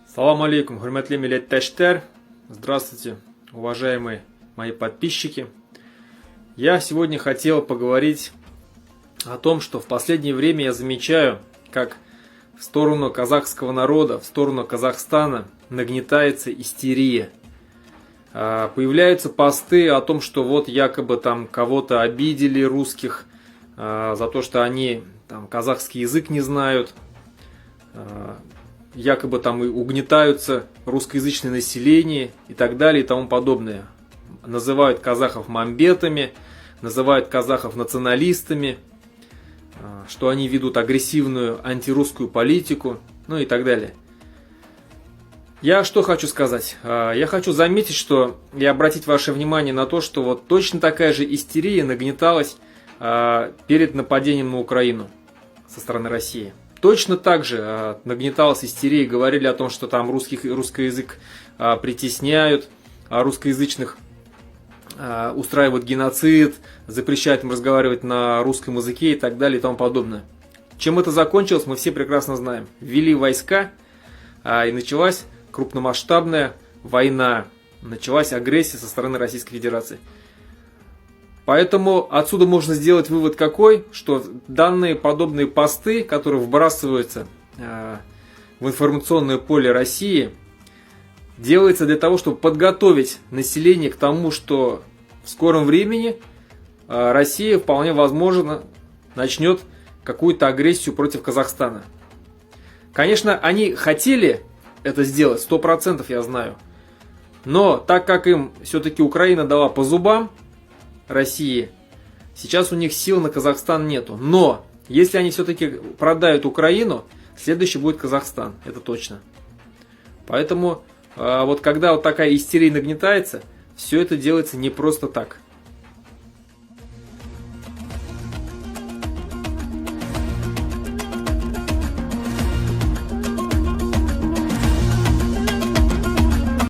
Салам алейкум, хурматлы милләттәштәр. Здравствуйте, уважаемые мои подписчики. Я сегодня хотел поговорить о том, что в последнее время я замечаю, как в сторону казахского народа, в сторону Казахстана нагнетается истерия. Появляются посты о том, что вот якобы там кого-то обидели, русских, за то, что они там казахский язык не знают. Якобы там и угнетаются русскоязычное население и так далее и тому подобное. Называют казахов мамбетами, называют казахов националистами, что они ведут агрессивную антирусскую политику, ну и так далее. Я что хочу сказать? Я хочу заметить, что и обратить ваше внимание на то, что вот точно такая же истерия нагнеталась перед нападением на Украину со стороны России. Точно так же нагнеталась истерия, говорили о том, что там русский язык притесняют, русскоязычных устраивают геноцид, запрещают им разговаривать на русском языке и так далее и тому подобное. Чем это закончилось, мы все прекрасно знаем. Ввели войска, и началась крупномасштабная война, началась агрессия со стороны Российской Федерации. Поэтому отсюда можно сделать вывод какой, что данные подобные посты, которые вбрасываются в информационное поле России, делается для того, чтобы подготовить население к тому, что в скором времени Россия вполне возможно начнет какую-то агрессию против Казахстана. Конечно, они хотели это сделать, 100% я знаю, но так как им все-таки Украина дала по зубам, России, сейчас у них сил на Казахстан нету. Но, если они все-таки продают Украину, следующий будет Казахстан, это точно. Поэтому, вот когда вот такая истерия нагнетается, все это делается не просто так.